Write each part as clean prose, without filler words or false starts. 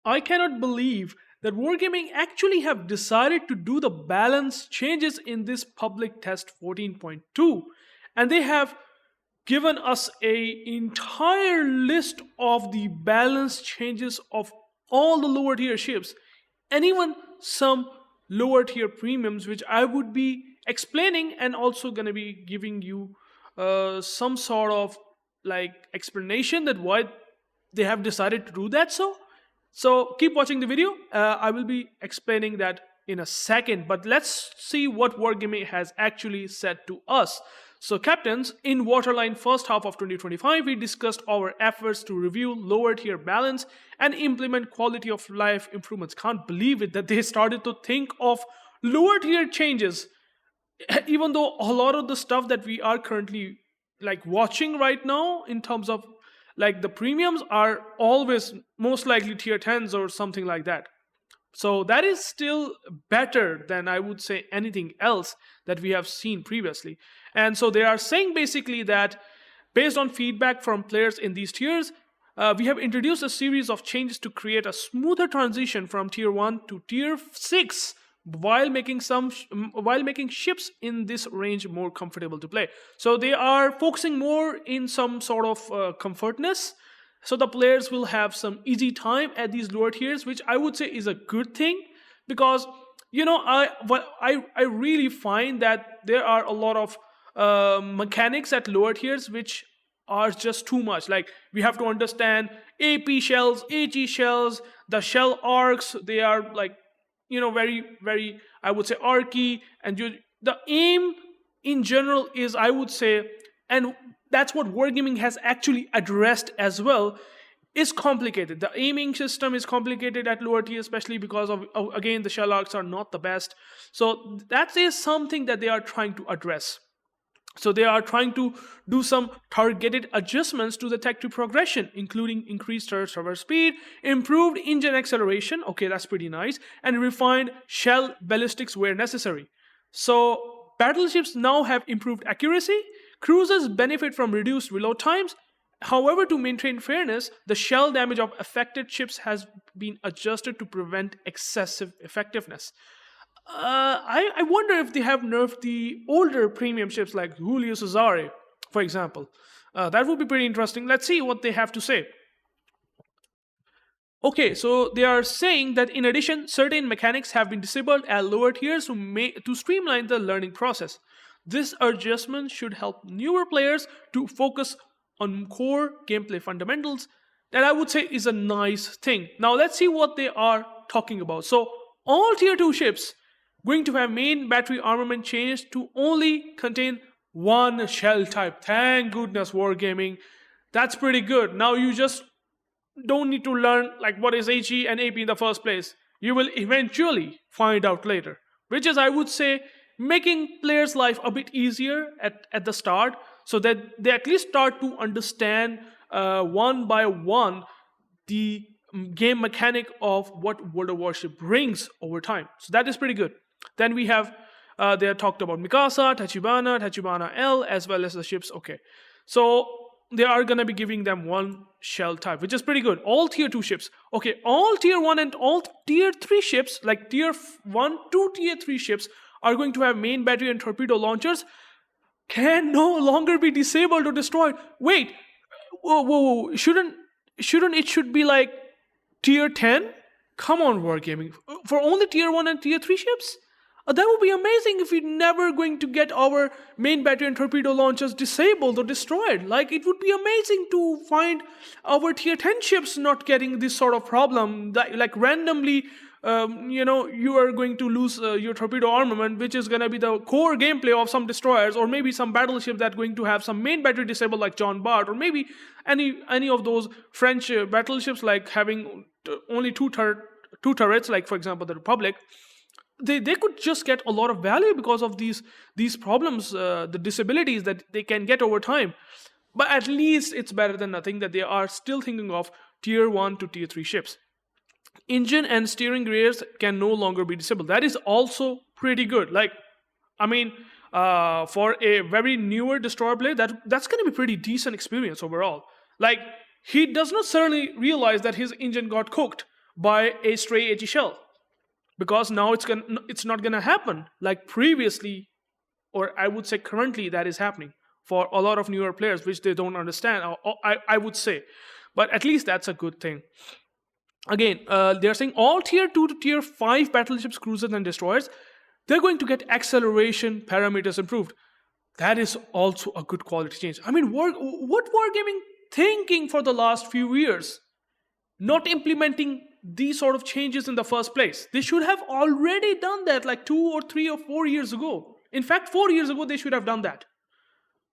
I cannot believe that Wargaming actually have decided to do the balance changes in this public test 14.2, and they have given us a entire list of the balance changes of all the lower tier ships and even some lower tier premiums, which I would be explaining and also going to be giving you some sort of like explanation that why they have decided to do that. So keep watching the video. I will be explaining that in a second, but let's see what Wargaming has actually said to us. So captains, in Waterline first half of 2025, we discussed our efforts to review lower tier balance and implement quality of life improvements. Can't believe it that they started to think of lower tier changes, even though a lot of the stuff that we are currently like watching right now in terms of like the premiums are always most likely tier 10s or something like that. So that is still better than I would say anything else that we have seen previously. And so they are saying basically that based on feedback from players in these tiers, we have introduced a series of changes to create a smoother transition from tier 1 to tier 6 while making ships in this range more comfortable to play. So they are focusing more in some sort of comfortness, so the players will have some easy time at these lower tiers, which I would say is a good thing, because I really find that there are a lot of mechanics at lower tiers which are just too much. Like we have to understand AP shells, HE shells, the shell arcs. They are like very very I would say archy, and the aim in general is I would say, and that's what Wargaming has actually addressed as well, is complicated. The aiming system is complicated at lower tier, especially because of again the shell arcs are not the best. So that is something that they are trying to address. So they are trying to do some targeted adjustments to the tech tree progression, including increased server speed, improved engine acceleration, okay, that's pretty nice, and refined shell ballistics where necessary. So battleships now have improved accuracy, cruisers benefit from reduced reload times. However, to maintain fairness, the shell damage of affected ships has been adjusted to prevent excessive effectiveness. I wonder if they have nerfed the older premium ships like Julius Caesare, for example. That would be pretty interesting. Let's see what they have to say. Okay, so they are saying that in addition, certain mechanics have been disabled at lower tiers to streamline the learning process. This adjustment should help newer players to focus on core gameplay fundamentals. That I would say is a nice thing. Now let's see what they are talking about. So all tier 2 ships going to have main battery armament changed to only contain one shell type. Thank goodness, Wargaming. That's pretty good. Now you just don't need to learn like what is HE and AP in the first place. You will eventually find out later, which is I would say making players' life a bit easier at the start, so that they at least start to understand one by one the game mechanic of what World of Warship brings over time. So that is pretty good. Then we have they are talked about Mikasa, Tachibana L, as well as the ships. Okay, so they are gonna be giving them one shell type, which is pretty good. All tier 2 ships. Okay, all tier 1 and all tier 3 ships, like tier 1 to tier 3 ships, are going to have main battery and torpedo launchers. Can no longer be disabled or destroyed. Wait, whoa. Shouldn't it should be like tier 10? Come on, Wargaming. For only tier 1 and tier 3 ships? That would be amazing if we're never going to get our main battery and torpedo launchers disabled or destroyed. Like, it would be amazing to find our tier 10 ships not getting this sort of problem. That, like, randomly, you are going to lose your torpedo armament, which is going to be the core gameplay of some destroyers, or maybe some battleship that's going to have some main battery disabled like John Bart, or maybe any of those French battleships like having only two turrets, like for example the Republic. They could just get a lot of value because of these problems, the disabilities that they can get over time. But at least it's better than nothing that they are still thinking of tier 1 to tier 3 ships. Engine and steering gears can no longer be disabled. That is also pretty good. Like, I mean, for a very newer destroyer player, that's going to be pretty decent experience overall. Like, he does not certainly realize that his engine got cooked, by a stray HE shell, because now it's not gonna happen like previously, or I would say currently that is happening for a lot of newer players, which they don't understand. I would say, but at least that's a good thing. Again, they're saying all tier 2 to tier 5 battleships, cruisers, and destroyers, they're going to get acceleration parameters improved. That is also a good quality change. I mean, what Wargaming thinking for the last few years? Not implementing these sort of changes in the first place. They should have already done that like 2 or 3 or 4 years ago. In fact, 4 years ago, they should have done that.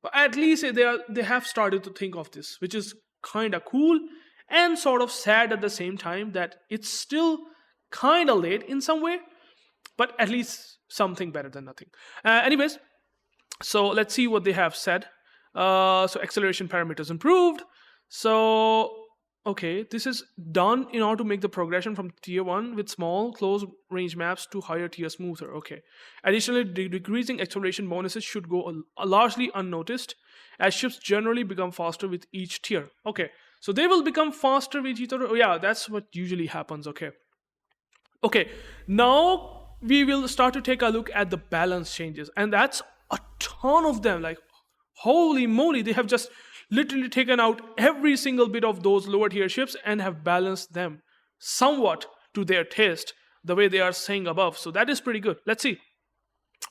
But at least they have started to think of this, which is kind of cool and sort of sad at the same time that it's still kind of late in some way, but at least something better than nothing. Anyways, so let's see what they have said. So acceleration parameters improved. So, okay, this is done in order to make the progression from tier 1 with small close range maps to higher tier smoother. Okay. Additionally, decreasing acceleration bonuses should go largely unnoticed as ships generally become faster with each tier. Okay. So they will become faster with each other. Oh, yeah, that's what usually happens. Okay. Okay. Now we will start to take a look at the balance changes, and that's a ton of them. Like, holy moly, they have just literally taken out every single bit of those lower tier ships and have balanced them somewhat to their taste, the way they are saying above. So that is pretty good. Let's see.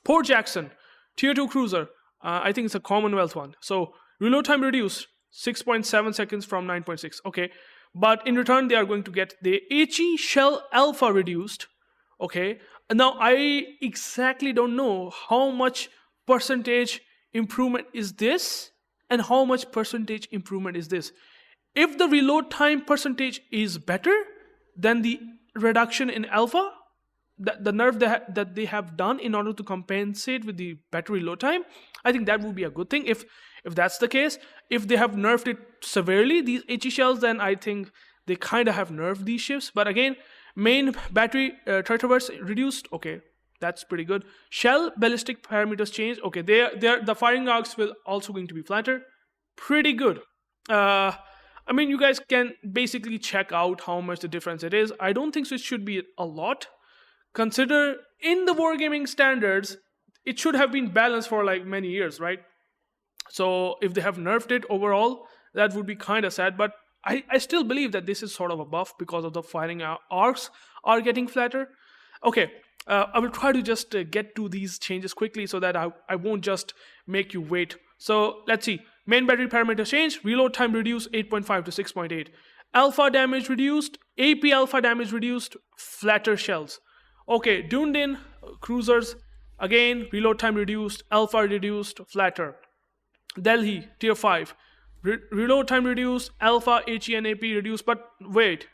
Port Jackson, tier 2 cruiser. I think it's a Commonwealth one. So reload time reduced 6.7 seconds from 9.6. Okay. But in return, they are going to get the HE shell alpha reduced. Okay. Now, I exactly don't know how much percentage improvement is this and how much percentage improvement is this. If the reload time percentage is better than the reduction in alpha, the nerf that they have done in order to compensate with the better reload time, I think that would be a good thing. If that's the case, if they have nerfed it severely, these HE shells, then I think they kind of have nerfed these ships. But again, main battery turtleverse reduced. Okay, that's pretty good. Shell ballistic parameters changed. Okay, the firing arcs will also going to be flatter. Pretty good. I mean, you guys can basically check out how much the difference it is. I don't think so. It should be a lot. Consider in the wargaming standards, it should have been balanced for like many years, right? So if they have nerfed it overall, that would be kind of sad. But I still believe that this is sort of a buff because of the firing arcs are getting flatter. Okay, I will try to just get to these changes quickly so that I won't just make you wait. So let's see. Main battery parameters changed. Reload time reduced 8.5 to 6.8. Alpha damage reduced. AP alpha damage reduced. Flatter shells. Okay, Dunedin cruisers. Again, reload time reduced. Alpha reduced. Flatter. Delhi, tier 5. Reload time reduced. Alpha, HE and AP reduced. But wait.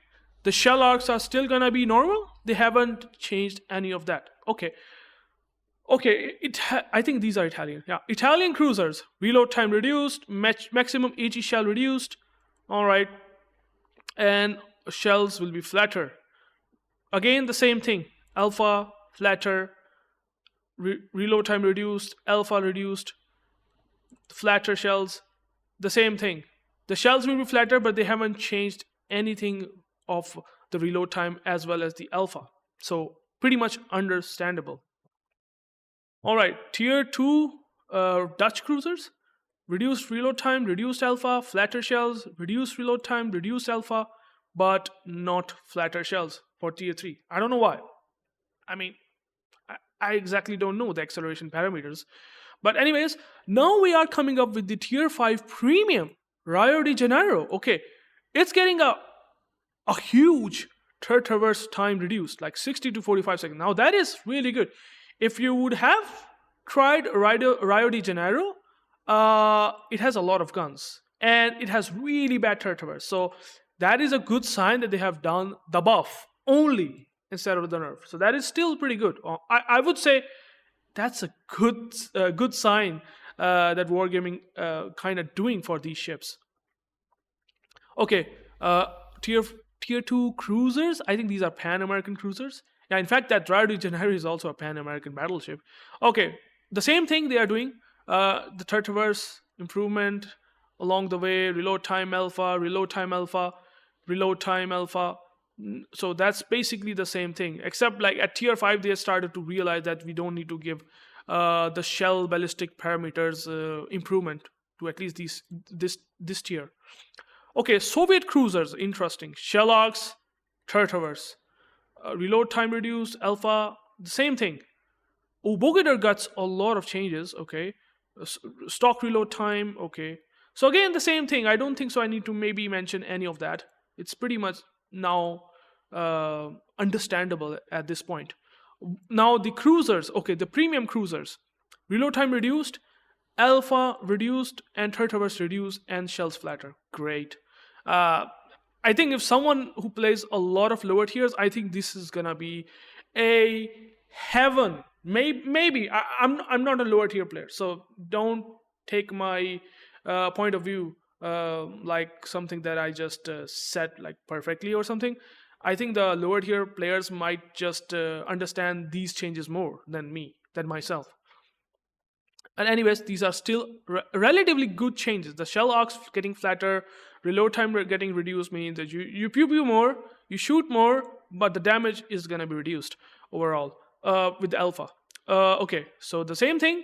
The shell arcs are still gonna be normal? They haven't changed any of that. Okay. Okay, I think these are Italian. Yeah, Italian cruisers. Reload time reduced. Maximum HE shell reduced. All right. And shells will be flatter. Again, the same thing. Alpha, flatter. Reload time reduced. Alpha reduced. Flatter shells. The same thing. The shells will be flatter, but they haven't changed anything of the reload time as well as the alpha. So pretty much understandable. All right, tier 2 Dutch cruisers. Reduced reload time, reduced alpha, flatter shells, reduced reload time, reduced alpha, but not flatter shells for tier 3. I don't know why. I mean, I exactly don't know the acceleration parameters. But anyways, now we are coming up with the tier 5 premium, Rio de Janeiro. Okay, it's getting a huge turtleverse time reduced, like 60 to 45 seconds. Now that is really good. If you would have tried Rio de Janeiro, it has a lot of guns and it has really bad turtleverse. So that is a good sign that they have done the buff only instead of the nerf. So that is still pretty good. I would say that's a good sign that Wargaming kind of doing for these ships. Okay, tier 2 cruisers. I think these are Pan-American cruisers. Yeah, in fact, that Rio de Janeiro is also a Pan-American battleship. Okay, the same thing they are doing. The turtleverse improvement along the way. Reload time alpha, reload time alpha, reload time alpha. So that's basically the same thing, except like at tier 5 they started to realize that we don't need to give the shell ballistic parameters improvement to at least this tier. Okay, Soviet cruisers, interesting. Sherlock's, Turtowers, reload time reduced, Alpha, the same thing. Bogator got a lot of changes. Okay, stock reload time. Okay, so again the same thing. I don't think so. I need to maybe mention any of that. It's pretty much now understandable at this point. Now the cruisers. Okay, the premium cruisers, reload time reduced, Alpha reduced, and Turtowers reduced, and shells flatter. Great. Uh, I think if someone who plays a lot of lower tiers, I think this is gonna be a heaven. Maybe I'm not a lower tier player, so don't take my point of view like something that I just said like perfectly or something. I think the lower tier players might just understand these changes more than me, than myself. And anyways, these are still relatively good changes. The shell arcs getting flatter, reload time getting reduced means that you pew pew more, you shoot more, but the damage is gonna be reduced overall with the alpha. Okay, so the same thing.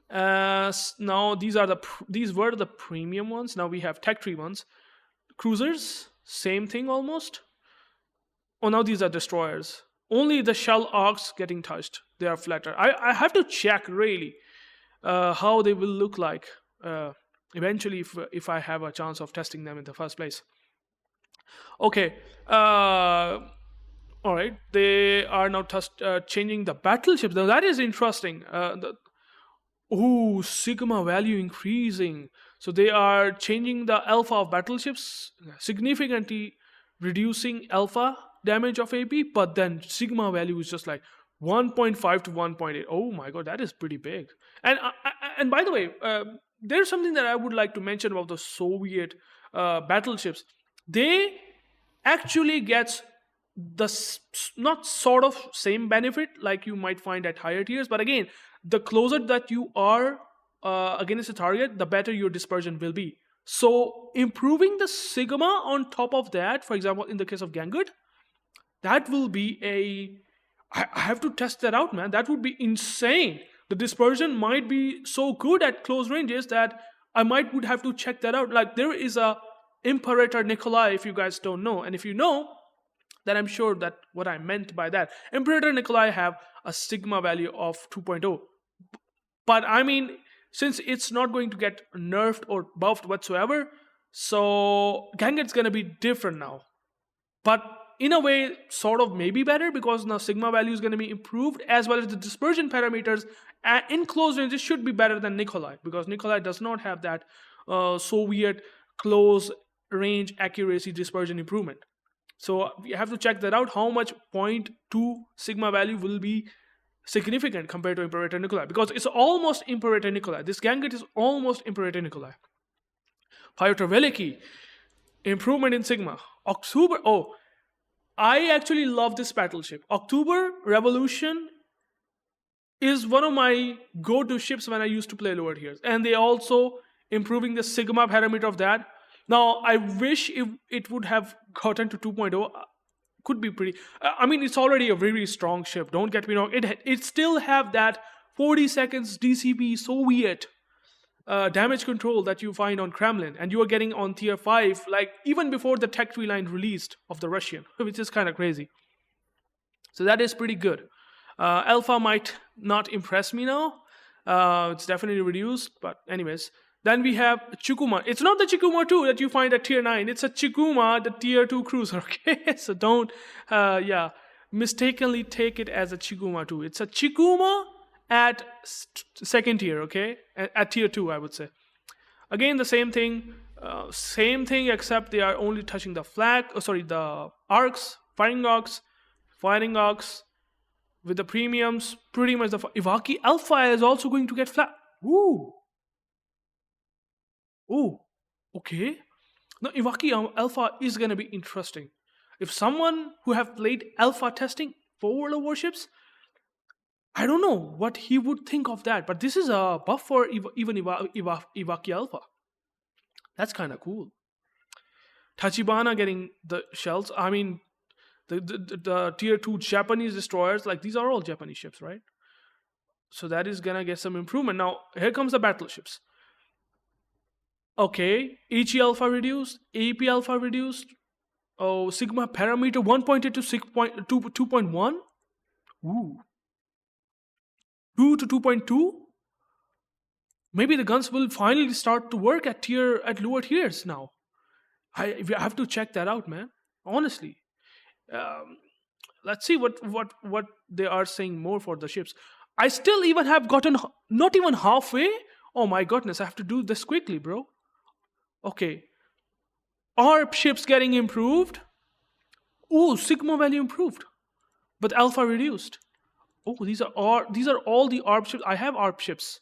Now these were the premium ones. Now we have tech tree ones. Cruisers, same thing almost. Oh, now these are destroyers. Only the shell arcs getting touched. They are flatter. I have to check really how they will look like eventually if I have a chance of testing them in the first place. Okay. All right. They are now changing the battleships. Now that is interesting. Sigma value increasing. So they are changing the alpha of battleships, significantly reducing alpha damage of AP, but then sigma value is just like 1.5 to 1.8. Oh my god, that is pretty big. And by the way, there's something that I would like to mention about the Soviet battleships. They actually get the not sort of same benefit like you might find at higher tiers, but again, the closer that you are against a target, the better your dispersion will be. So improving the sigma on top of that, for example, in the case of Gangut, that will be I have to test that out, man. That would be insane. The dispersion might be so good at close ranges that I would have to check that out. Like there is a Imperator Nikolai, if you guys don't know, and if you know, then I'm sure that what I meant by that. Imperator Nikolai have a sigma value of 2.0. But I mean, since it's not going to get nerfed or buffed whatsoever, so Gangut's gonna be different now. But in a way, sort of maybe better because now sigma value is going to be improved, as well as the dispersion parameters in close ranges should be better than Nikolai, because Nikolai does not have that Soviet close range accuracy dispersion improvement. So we have to check that out, how much 0.2 sigma value will be significant compared to Imperator Nikolai, because it's almost Imperator Nikolai. This Gangut is almost Imperator Nikolai. Pyotr Veliki, improvement in sigma. October, I actually love this battleship. October Revolution is one of my go-to ships when I used to play lower tiers. And they also improving the sigma parameter of that. Now, I wish it would have gotten to 2.0. Could be pretty... I mean, it's already a very strong ship. Don't get me wrong. It still have that 40 seconds DCP Soviet damage control that you find on Kremlin, and you are getting on tier 5 like even before the tech tree line released of the Russian, which is kind of crazy. So that is pretty good. Alpha might not impress me now. It's definitely reduced, but anyways. Then we have Chikuma. It's not the Chikuma 2 that you find at tier 9. It's a Chikuma, the tier 2 cruiser. Okay, so don't mistakenly take it as a Chikuma 2. It's a Chikuma at second tier, okay? At tier 2, I would say. Again, the same thing, except they are only touching the the arcs, firing arcs, with the premiums, pretty much the Ivaki Alpha is also going to get flat. Ooh, okay. Now, Ivaki Alpha is going to be interesting. If someone who have played Alpha testing for World of Warships, I don't know what he would think of that, but this is a buff for even Ivaki Alpha. That's kind of cool. Tachibana getting the shells. I mean, the tier 2 Japanese destroyers, like these are all Japanese ships, right? So that is gonna get some improvement. Now here comes the battleships. Okay, HE alpha reduced, AP alpha reduced. Oh, Sigma parameter 1.8 to 2.1. Ooh, 2 to 2.2. Maybe the guns will finally start to work at lower tiers now. I have to check that out, man. Honestly, um, let's see what they are saying more for the ships. I still even have gotten not even halfway. Oh my goodness, I have to do this quickly, bro. Okay, ARP ships getting improved. Oh, Sigma value improved, but alpha reduced. Oh, these are all the ARP ships. I have ARP ships.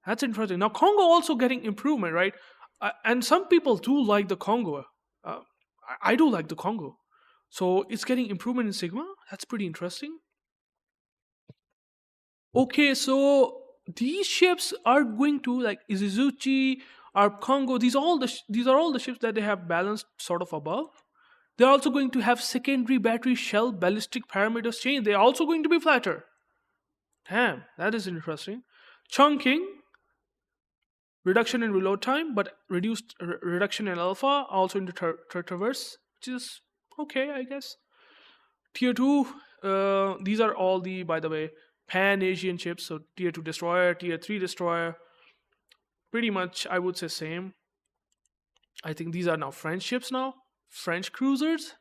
That's interesting. Now Congo also getting improvement, right? And some people do like the Congo. I do like the Congo. So it's getting improvement in Sigma. That's pretty interesting. Okay, so these ships are going to like Izuzuchi, ARP Congo. These are all the ships that they have balanced sort of above. They're also going to have secondary battery shell ballistic parameters change. They're also going to be flatter. Damn, that is interesting. Chunking, reduction in reload time, but reduction in alpha, also in the traverse, which is okay, I guess. Tier 2, these are all the, by the way, Pan-Asian ships. So Tier 2 destroyer, Tier 3 destroyer, pretty much, I would say same. I think these are now French ships now. French cruisers.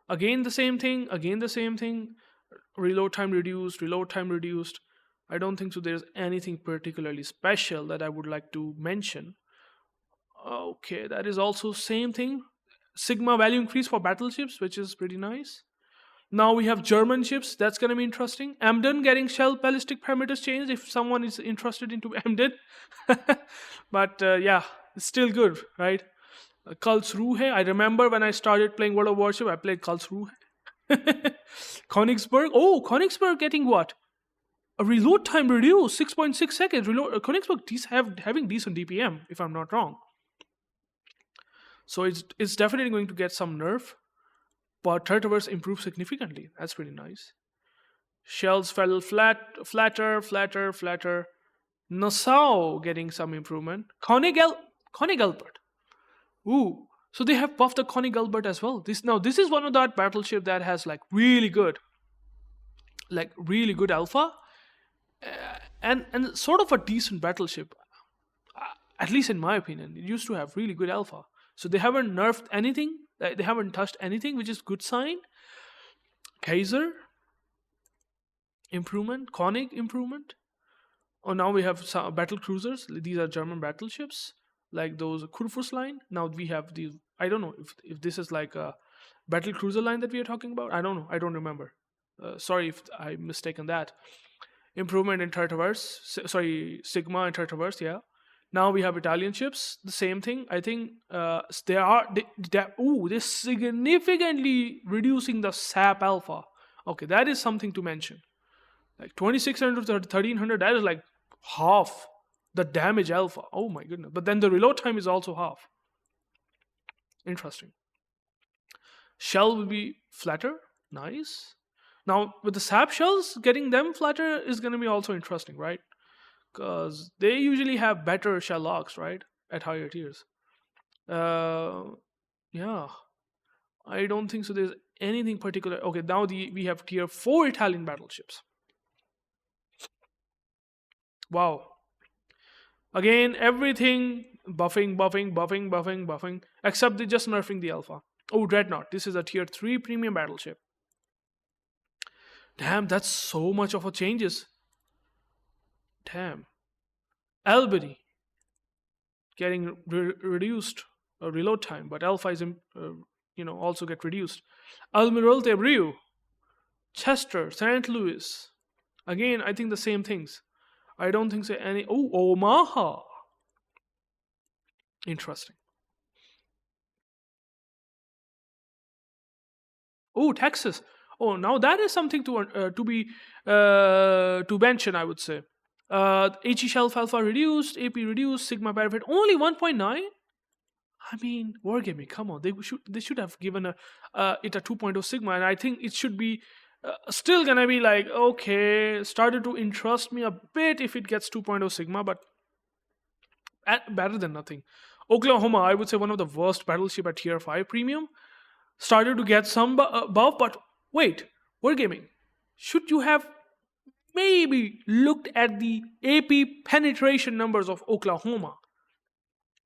Again the same thing, reload time reduced. I don't think so there's anything particularly special that I would like to mention. Okay, that is also same thing. Sigma value increase for battleships, which is pretty nice. Now we have German ships. That's going to be interesting. Emden getting shell ballistic parameters changed if someone is interested into Emden. But yeah, it's still good, right? Karlsruhe. I remember when I started playing World of Warship, I played Karlsruhe. Königsberg. Oh, Königsberg getting what? A reload time reduced 6.6 seconds. Königsberg having decent DPM, if I'm not wrong. So it's definitely going to get some nerf. But Turtleverse improved significantly. That's pretty nice. Shells fell flatter. Nassau getting some improvement. Königalbert. Ooh, so they have buffed the Königalbert as well. This is one of that battleship that has like really good alpha, and sort of a decent battleship. At least in my opinion, it used to have really good alpha. So they haven't nerfed anything. They haven't touched anything, which is good sign. Kaiser improvement, Konig improvement. Oh, now we have some battle cruisers. These are German battleships, like those Kurfürst line. Now we have these. I don't know if this is like a battle cruiser line that we are talking about. I don't know. I don't remember. Sorry if I'm mistaken that. Improvement in Turtleverse. Sigma and Turtleverse. Yeah. Now we have Italian ships. The same thing. I think they're significantly reducing the SAP alpha. Okay, that is something to mention. Like 2600 to 1300, that is like half the damage alpha. Oh my goodness. But then the reload time is also half. Interesting. Shell will be flatter. Nice. Now with the SAP shells, getting them flatter is going to be also interesting, right? Because they usually have better shell locks, right? At higher tiers. Yeah. I don't think so there's anything particular. Okay, now we have tier 4 Italian battleships. Wow. Again, everything buffing, except they just nerfing the alpha. Oh, Dreadnought. This is a tier 3 premium battleship. Damn, that's so much of a changes. Damn. Albany getting reduced reload time, but alpha is also get reduced. Almirante Abreu, Chester, St. Louis. Again, I think the same things. I don't think so any. Oh, Omaha. Interesting. Oh, Texas. Oh, now that is something to mention, I would say. HE shelf alpha reduced, AP reduced, Sigma benefit only 1.9. I mean, Wargaming, come on, they should have given it a 2.0 Sigma, and I think it should be still gonna be like, okay, started to interest me a bit if it gets 2.0 Sigma, but better than nothing. Oklahoma, I would say one of the worst battleship at tier 5 premium, started to get some buff, but wait, Wargaming, should you have maybe looked at the AP penetration numbers of Oklahoma,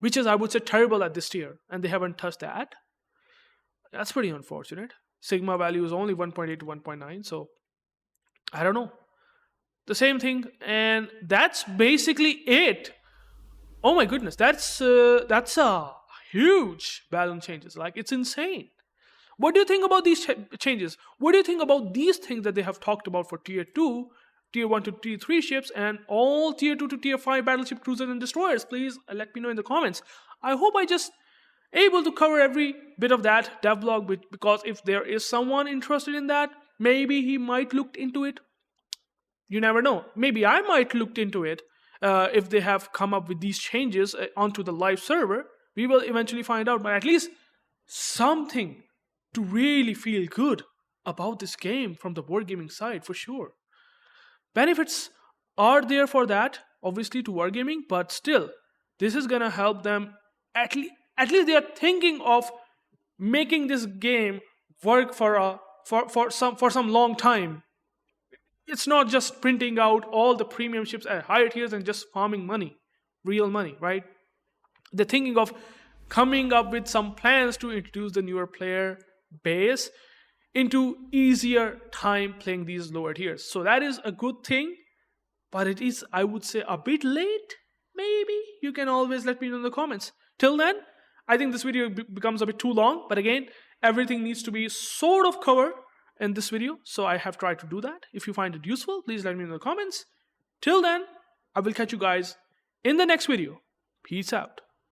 which is, I would say, terrible at this tier, and they haven't touched that? That's pretty unfortunate. Sigma value is only 1.8 to 1.9, so I don't know. The same thing, and that's basically it. Oh my goodness, that's a huge balance changes. Like, it's insane. What do you think about these changes? What do you think about these things that they have talked about for tier 2, tier 1 to tier 3 ships, and all tier 2 to tier 5 battleship cruisers and destroyers? Please let me know in the comments. I hope I just able to cover every bit of that devlog, because if there is someone interested in that, maybe he might look into it. You never know. Maybe I might look into it if they have come up with these changes onto the live server. We will eventually find out, but at least something to really feel good about this game from the Wargaming side for sure. Benefits are there for that, obviously, to Wargaming, but still, this is gonna help them. At least they are thinking of making this game work for some long time. It's not just printing out all the premium ships at higher tiers and just farming money, real money, right? They're thinking of coming up with some plans to introduce the newer player base into easier time playing these lower tiers. So that is a good thing, but it is, I would say, a bit late. Maybe you can always let me know in the comments. Till then, I think this video becomes a bit too long, but again, everything needs to be sort of covered in this video, so I have tried to do that. If you find it useful, please let me know in the comments. Till then, I will catch you guys in the next video. Peace out.